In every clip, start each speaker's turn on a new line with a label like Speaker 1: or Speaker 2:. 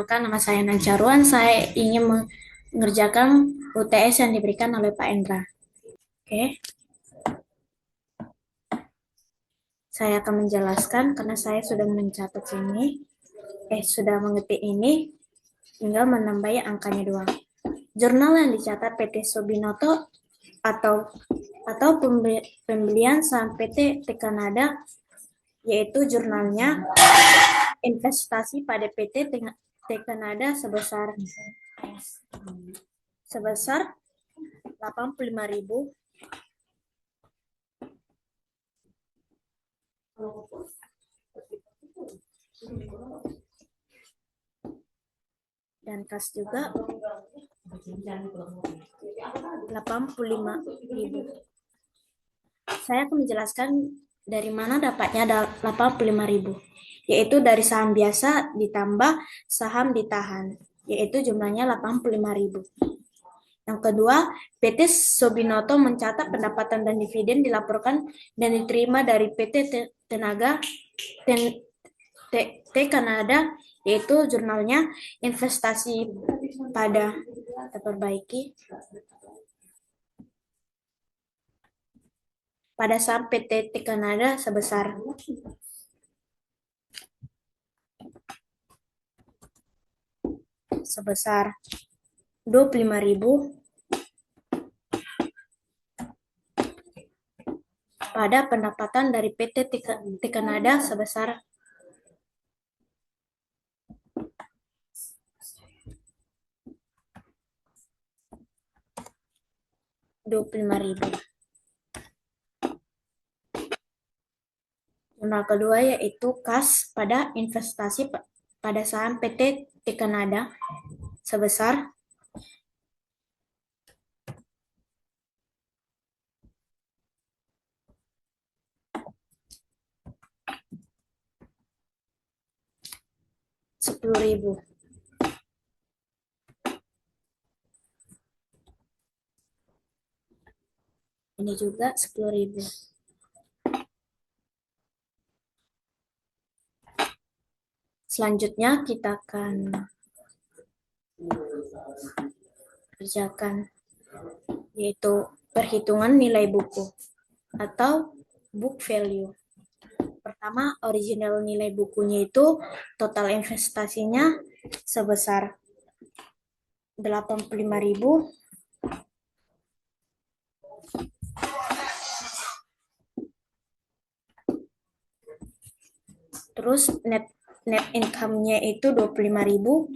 Speaker 1: Nama saya Nancaruan, saya ingin mengerjakan UTS yang diberikan oleh Pak Endra. Oke, saya akan menjelaskan karena saya sudah mencatat ini, sudah mengetik ini, tinggal menambahi angkanya doang. Jurnal yang dicatat PT Subinoto atau pembelian saham PT Tekanada, yaitu jurnalnya investasi pada PT Tekanada sebesar 85.000 dan kas juga 85.000. Saya akan menjelaskan dari mana dapatnya 85.000, yaitu dari saham biasa ditambah saham ditahan, yaitu jumlahnya 85.000. Yang kedua, PT Sobinoto mencatat pendapatan dan dividen dilaporkan dan diterima dari PT T Kanada, yaitu jurnalnya investasi pada terperbaiki pada saham PT Kanada sebesar 25.000 pada pendapatan dari PT Kanada sebesar 25.000. Jurnal kedua yaitu kas pada investasi pada saham PT Kanada sebesar 10.000. Ini juga 10.000. Selanjutnya kita akan kerjakan yaitu perhitungan nilai buku atau book value. Pertama, original nilai bukunya itu total investasinya sebesar 85.000. Terus net income-nya itu 25.000.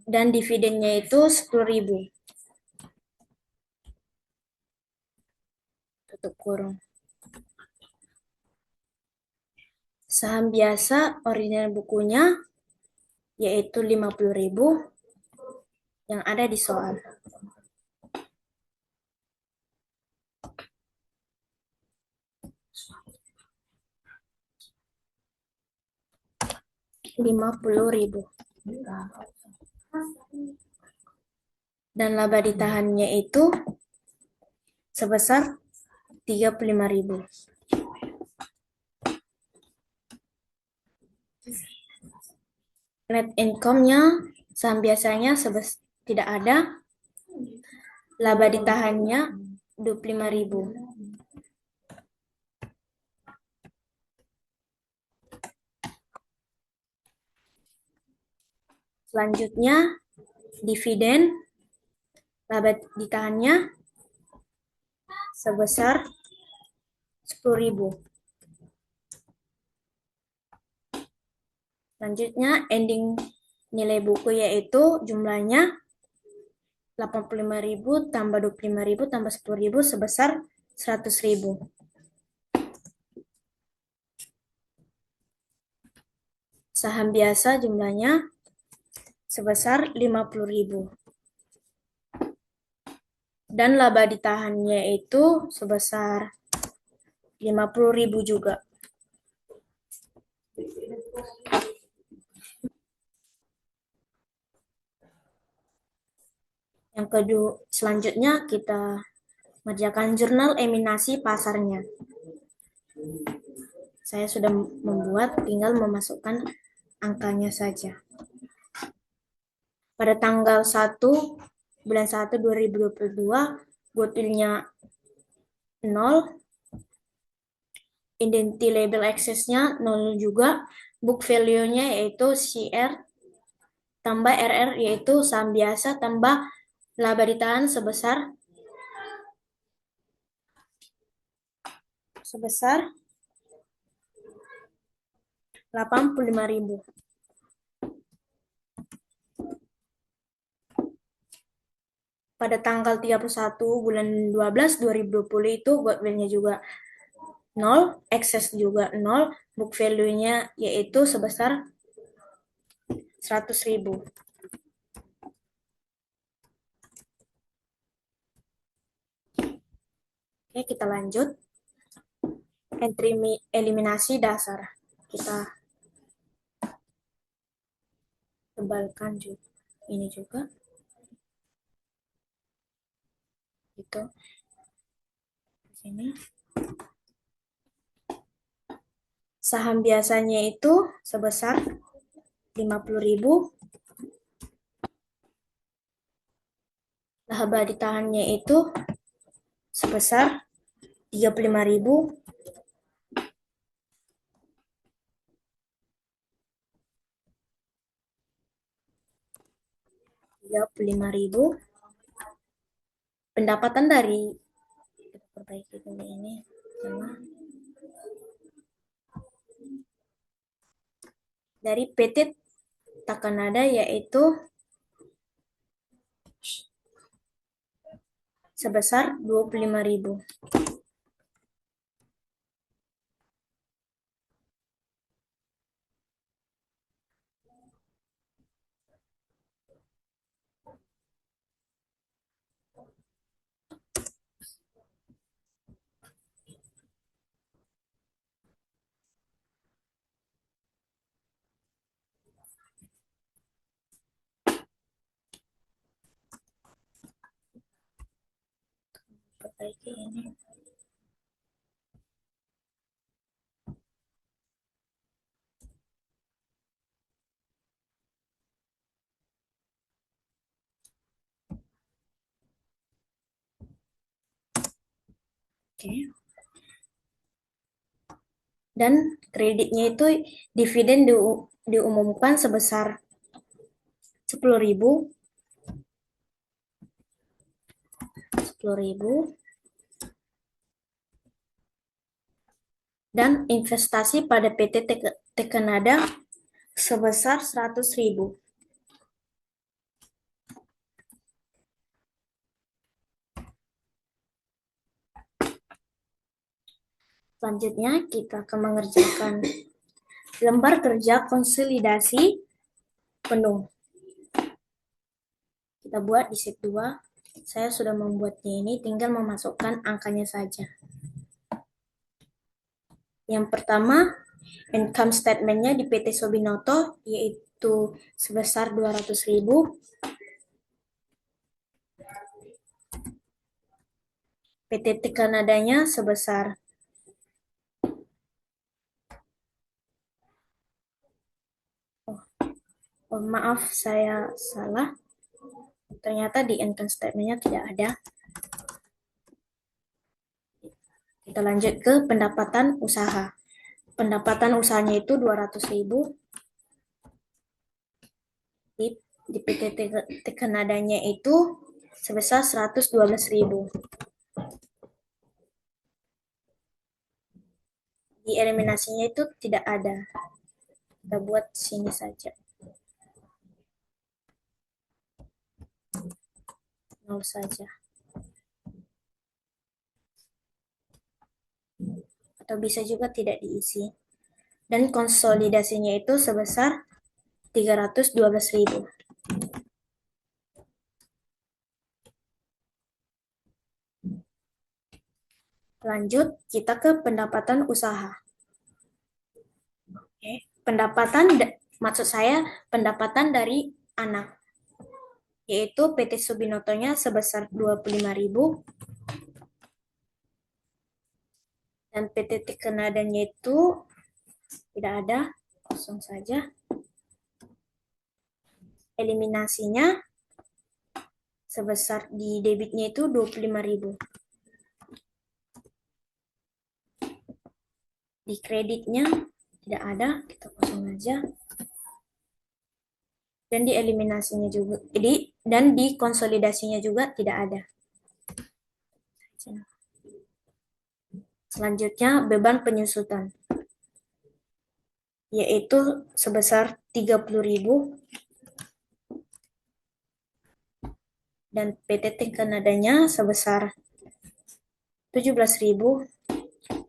Speaker 1: Dan dividennya itu 10.000. Tutup kurung. Saham biasa original bukunya yaitu 50.000 yang ada di soal. Rp50.000. Dan laba ditahannya itu sebesar 35.000. Net income-nya saham biasanya tidak ada. Laba ditahannya 25.000. Selanjutnya, dividen laba ditahannya sebesar 10.000. Selanjutnya, ending nilai buku yaitu jumlahnya 85.000 tambah 25.000 tambah 10.000 sebesar 100.000. Saham biasa jumlahnya sebesar 50.000. Dan laba ditahannya itu sebesar 50.000 juga. Yang kedua, selanjutnya kita mengerjakan jurnal eliminasi pasarnya. Saya sudah membuat, tinggal memasukkan angkanya saja. Pada tanggal 1 bulan 1 2022, goodwill-nya 0, identity label access-nya 0 juga, book value-nya yaitu CR tambah RR yaitu saham biasa tambah laba ditahan sebesar 85.000. Pada tanggal 31 bulan 12 2020 itu goodwill-nya juga 0, excess juga 0, book value-nya yaitu sebesar 100.000. Oke, kita lanjut. Entry eliminasi dasar. Kita tebalkan juga. Ini juga. Itu. Di sini. Saham biasanya itu sebesar 50.000. Laba ditahannya itu sebesar 35.000. Pendapatan dari perbaiki dulu ini dari PT Takanada yaitu sebesar 25.000. Perbaiki ini. Oke. Dan kreditnya itu dividen diumumkan sebesar 10.000. 10.000. Dan investasi pada PT Tekanada sebesar 100.000. Selanjutnya kita akan mengerjakan lembar kerja konsolidasi penuh. Kita buat di sheet 2. Saya sudah membuatnya ini, tinggal memasukkan angkanya saja. Yang pertama, income statement-nya di PT Sobinoto yaitu sebesar 200.000. PT Tekanadanya sebesar maaf, saya salah. Ternyata di income statement-nya tidak ada. Kita lanjut ke pendapatan usaha. Pendapatan usahanya itu 200.000. Di PT Tekanadanya itu sebesar 112.000. Di eliminasinya itu tidak ada. Kita buat sini saja. 0 saja. Atau bisa juga tidak diisi. Dan konsolidasinya itu sebesar 312.000. Lanjut, kita ke pendapatan usaha. Pendapatan, maksud saya pendapatan dari anak. yaitu PT Subinotonya sebesar 25.000 dan PT Tekenadanya itu tidak ada, kosong saja. Eliminasinya sebesar di debitnya itu 25.000. Di kreditnya tidak ada, kita kosong aja. Dan di eliminasinya juga, dan di konsolidasinya juga tidak ada. Selanjutnya beban penyusutan, yaitu sebesar 30.000 dan PT Tekenadanya sebesar 17.000.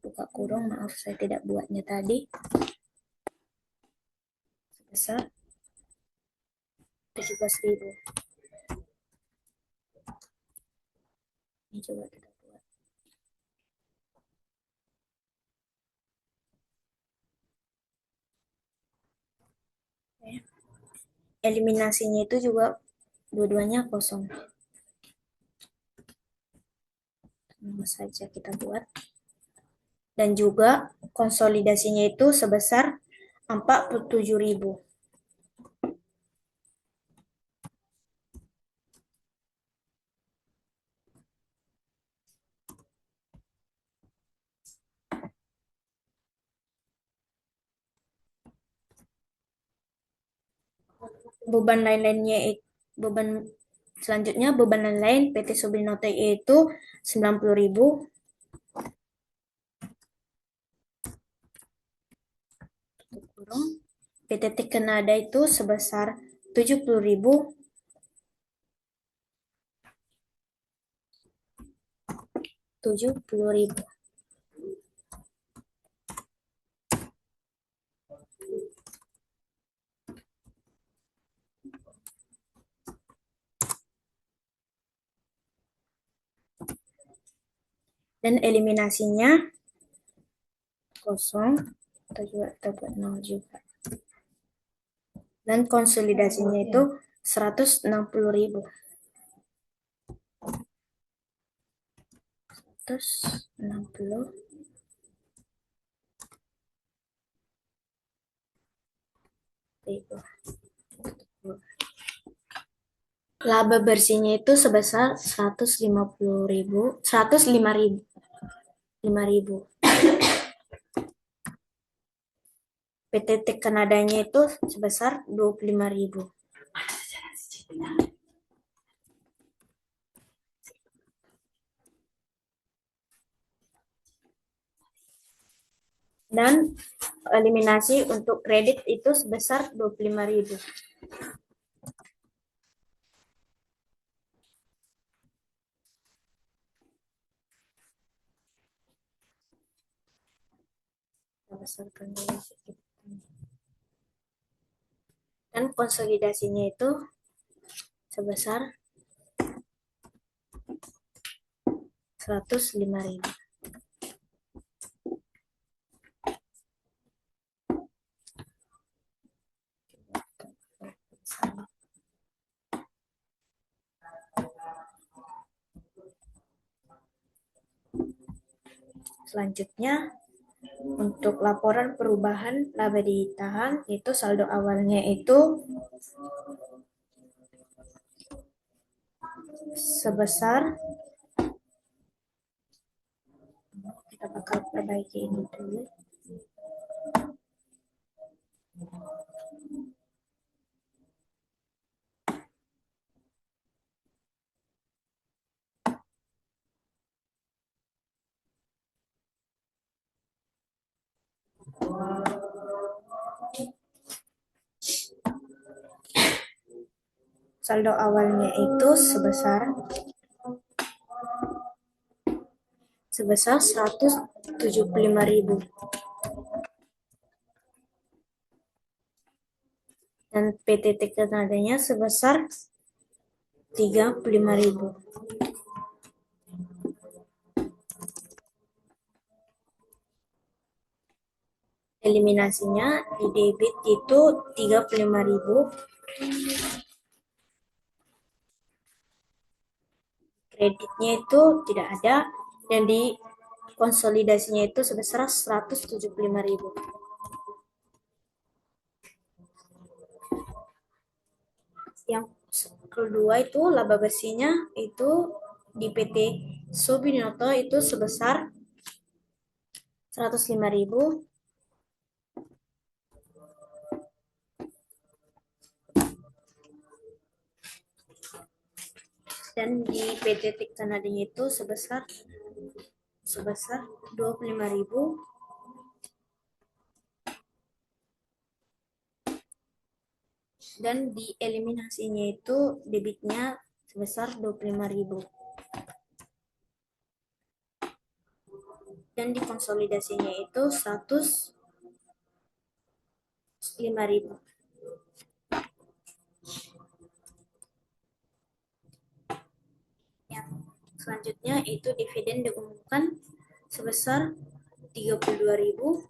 Speaker 1: Buka kurung, maaf saya tidak buatnya tadi. Sebesar 17.000. Ini coba kita buat. Eliminasinya itu juga dua-duanya kosong. Sama saja kita buat. Dan juga konsolidasinya itu sebesar 47.000. Beban lain-lainnya beban selanjutnya beban lain-lain PT Subinoto itu 90.000. PT Tekenada itu sebesar 70.000. 70.000. Dan eliminasinya kosong, kita buat 0 juga. Dan konsolidasinya itu 160.000. 160. Laba bersihnya itu sebesar 150.000, 105.000. 5.000. PT Tekenadanya itu sebesar 25.000. Dan eliminasi untuk kredit itu sebesar 25.000. Dan konsolidasinya itu sebesar 105.000. Selanjutnya untuk laporan perubahan laba ditahan itu saldo awalnya itu sebesar, kita bakal perbaiki ini dulu. Saldo awalnya itu sebesar 175.000. Dan PT Tekenadanya sebesar 35.000. Eliminasinya di debit itu 35.000. kreditnya itu tidak ada, dan di konsolidasinya itu sebesar 175.000. Yang kedua itu laba bersihnya itu di PT Subinoto itu sebesar 105.000, dan di PT Tik Kanadanya itu sebesar 25.000, dan di eliminasinya itu debitnya sebesar 25.000, dan di konsolidasinya itu 105.000. Yang selanjutnya itu dividen diumumkan sebesar 32.000,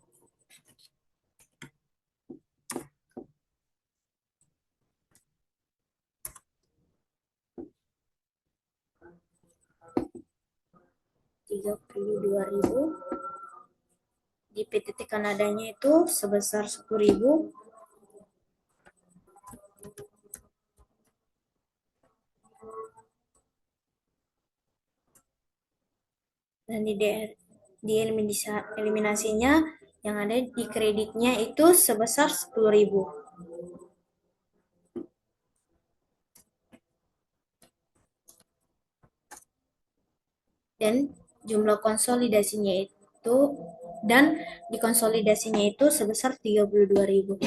Speaker 1: di PTT Kanadanya itu sebesar 10.000, dan di eliminasinya yang ada di kreditnya itu sebesar 10.000. Dan jumlah konsolidasinya itu dan dikonsolidasinya itu sebesar 32.000.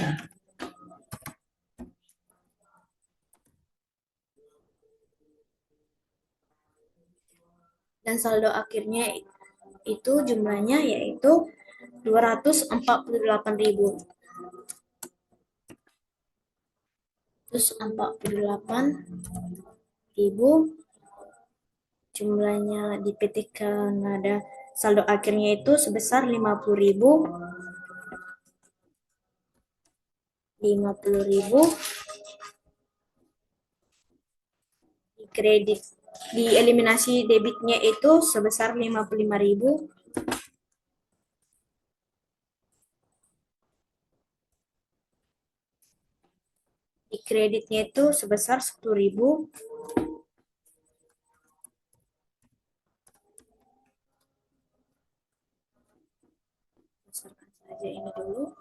Speaker 1: Dan saldo akhirnya itu jumlahnya yaitu 248.000. 248.000 jumlahnya di PT Kanada. Saldo akhirnya itu sebesar 50.000, 50.000 di kredit, di eliminasi debitnya itu sebesar 55.000, di kreditnya itu sebesar 10.000, besarkan saja ini dulu.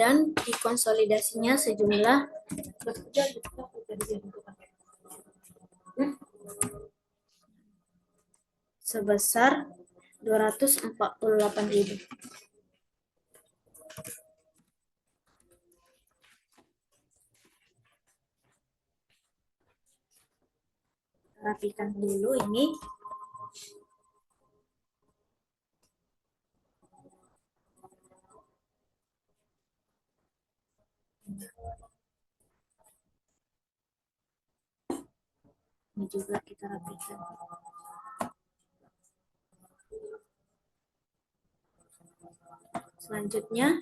Speaker 1: Dan dikonsolidasinya sejumlah sebesar 248.000. Rapikan dulu ini. Ini juga kita rapikan. Selanjutnya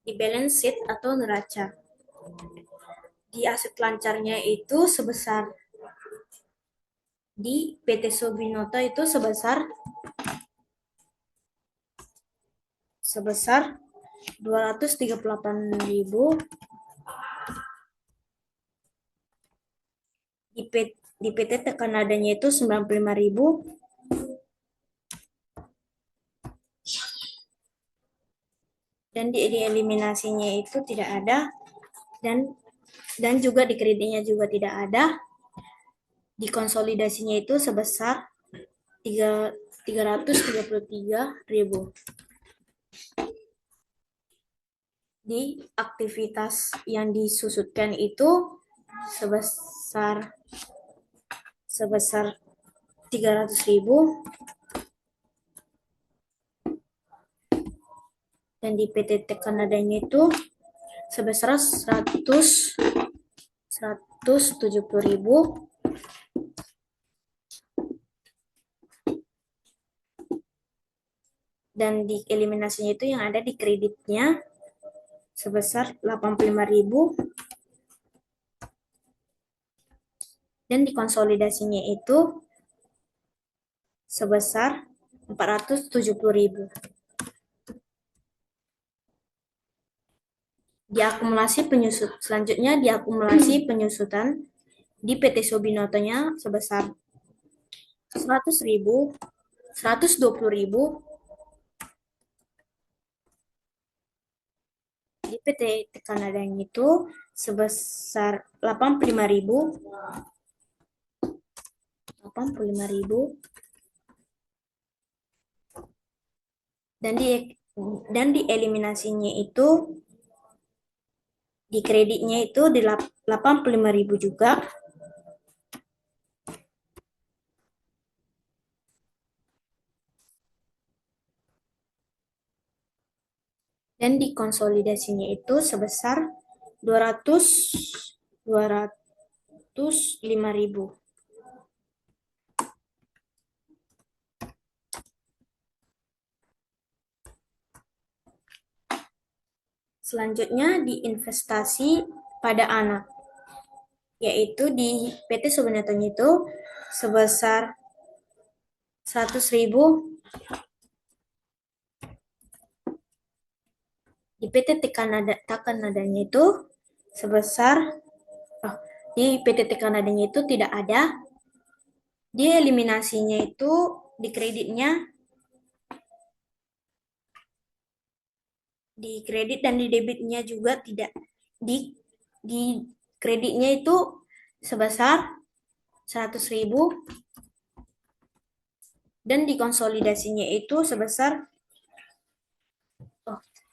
Speaker 1: di balance sheet atau neraca. Di aset lancarnya itu sebesar di PT Subinoto itu sebesar 238.000, di PT Kanadanya itu 95.000, dan di eliminasinya itu tidak ada, dan juga di kreditnya juga tidak ada. Di konsolidasinya itu sebesar 333.000. Di aktivitas yang disusutkan itu sebesar 300.000, dan di PT Kanadanya itu sebesar 170.000, dan di eliminasinya itu yang ada di kreditnya sebesar 85.000 dan di konsolidasinya itu sebesar 470.000. Selanjutnya diakumulasi penyusutan di PT Sobinotonya sebesar 100.000, 120.000, di PT Tekanadang itu sebesar 85.000, 85.000, dan di eliminasinya itu di kreditnya itu di 85.000 juga. Dan di konsolidasinya itu sebesar 205.000. Selanjutnya di investasi pada anak, yaitu di PT Subnatonya itu sebesar 100.000, di PT Takanadanya itu sebesar di PT Takanadanya itu tidak ada, di eliminasinya itu di kreditnya, di kredit dan di debitnya juga tidak, di kreditnya itu sebesar 100.000 dan di konsolidasinya itu sebesar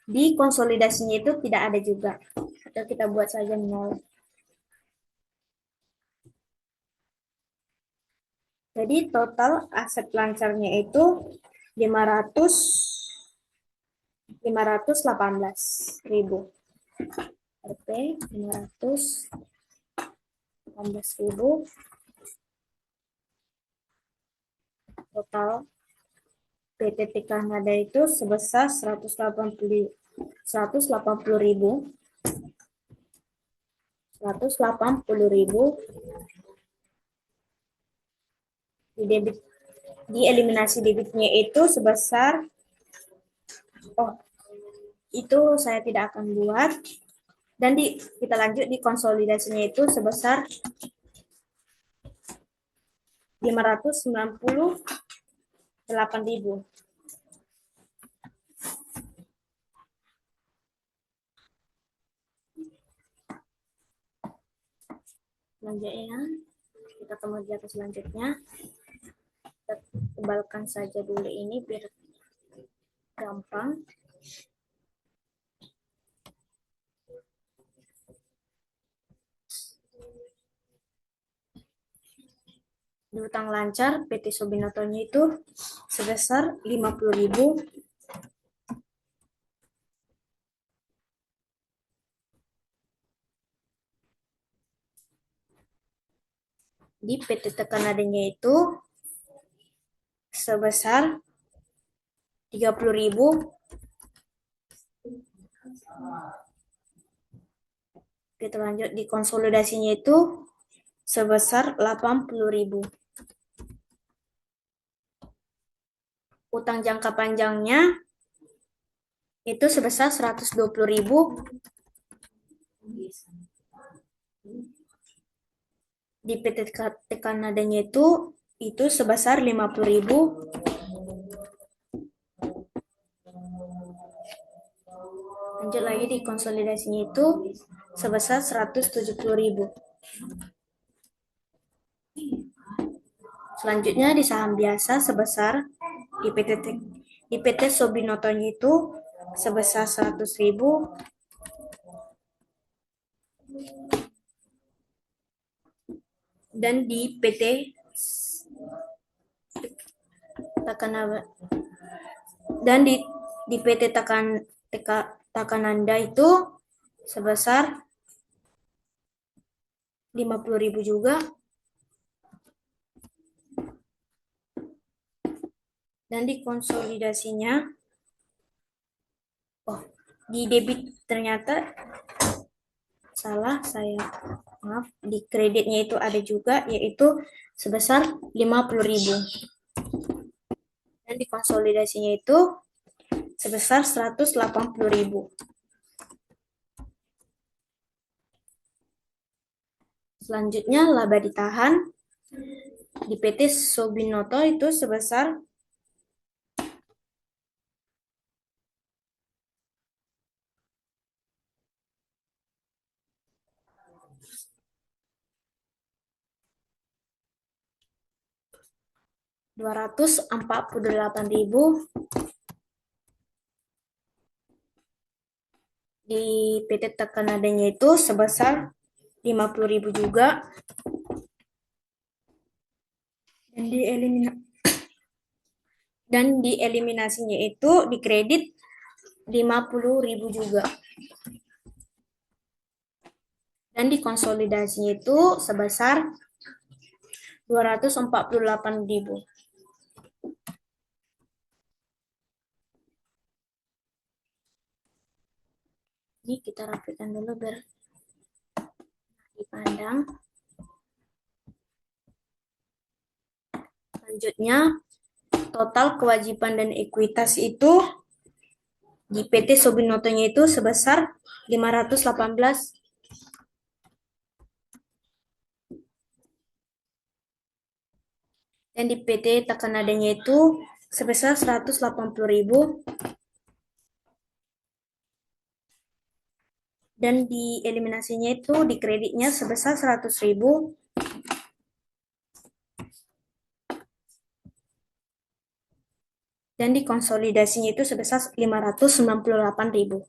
Speaker 1: di konsolidasinya itu tidak ada juga, atau kita buat saja 0. Jadi total aset lancarnya itu 518.000. RP 518.000. Total PT Kanada itu sebesar 180.000. 180.000 di debit, di eliminasi debitnya itu sebesar, itu saya tidak akan buat, dan kita lanjut di konsolidasinya itu sebesar 598.000. Selanjutnya kita kemudian selanjutnya kita tebalkan saja dulu ini biar gampang. Di utang lancar PT Subinotonya itu sebesar 50.000. Di PT Tekanadanya itu sebesar 30.000. Kita lanjut di konsolidasinya itu sebesar 80.000. Utang jangka panjangnya itu sebesar 120.000. Di PT Tekanadanya itu sebesar 50.000. Lanjut lagi di konsolidasinya itu sebesar 170.000. Selanjutnya di saham biasa sebesar di PT Sobinotonya itu sebesar 100.000. Dan di PT Takanaba dan di PT Takananda itu sebesar 50.000 juga. Dan di konsolidasinya Oh, di debit ternyata salah saya. Maaf, di kreditnya itu ada juga, yaitu sebesar 50.000. Dan di konsolidasinya itu sebesar 180.000. Selanjutnya, laba ditahan di PT Sobinoto itu sebesar 248.000. Di PT Tekanadanya itu sebesar 50.000 juga. Dan dieliminasinya itu dikredit 50.000 juga. Dan dikonsolidasinya itu sebesar 248.000. Ini kita rapikan dulu biar dipandang. Selanjutnya, total kewajiban dan ekuitas itu di PT Sobinotonya itu sebesar 518. Dan di PT Takanadanya itu sebesar 180.000. Dan di eliminasinya itu di kreditnya sebesar 100.000. Dan di konsolidasinya itu sebesar 598.000.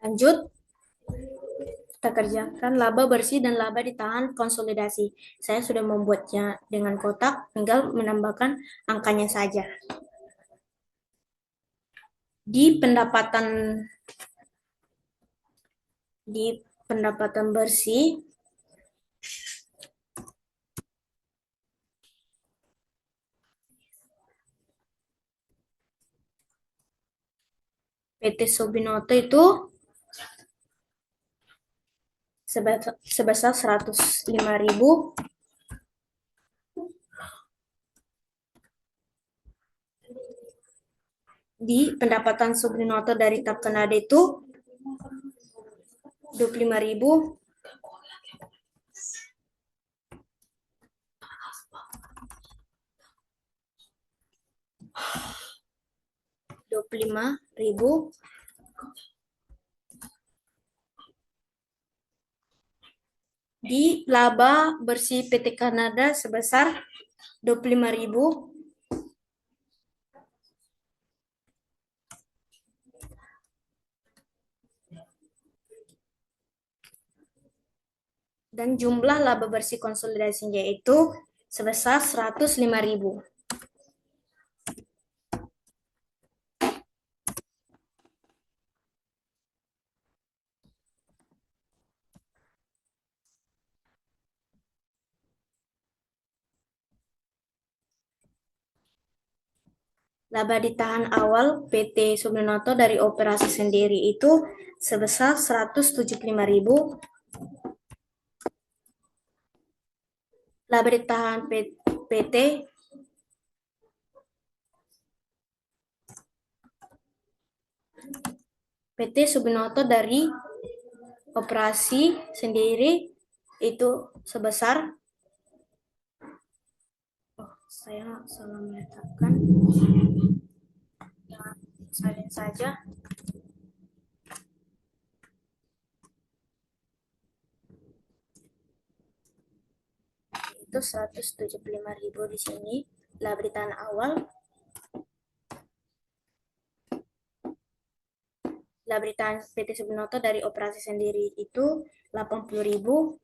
Speaker 1: Lanjut, kita kerjakan laba bersih dan laba ditahan konsolidasi. Saya sudah membuatnya dengan kotak, tinggal menambahkan angkanya saja. Di pendapatan bersih PT Sobinoto itu sebesar 105.000. Di pendapatan Sobinoto dari Tapkenada itu 25.000. Di laba bersih PT Kanada sebesar 25.000. Dan jumlah laba bersih konsolidasinya itu sebesar 105.000. Laba ditahan awal PT Subnoto dari operasi sendiri itu sebesar 175.000. Laba ditahan PT Subnoto dari operasi sendiri itu sebesar, saya salah meletakkan, salin saja. Itu 175.000 di sini laba ditahan awal. Laba ditahan PT Subnoto dari operasi sendiri itu 80.000.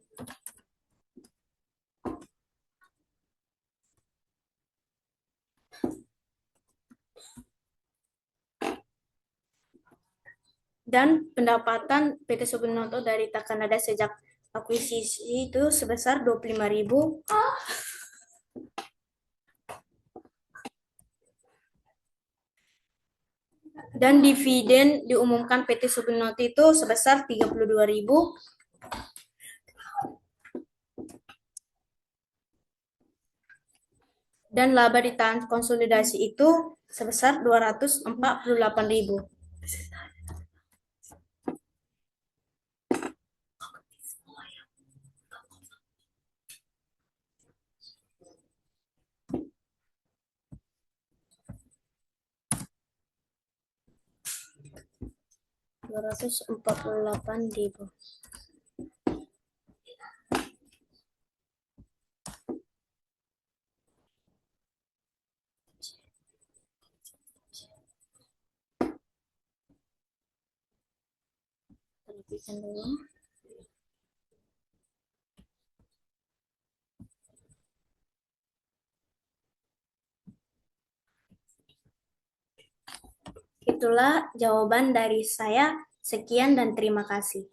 Speaker 1: Dan pendapatan PT Subnoto dari Takanada sejak akuisisi itu sebesar 25.000. Dan dividen diumumkan PT Supinoti itu sebesar 32.000. Dan laba ditahan konsolidasi itu sebesar 248.000. Rp248.000. Lebihkan dulu. Itulah jawaban dari saya. Sekian dan terima kasih.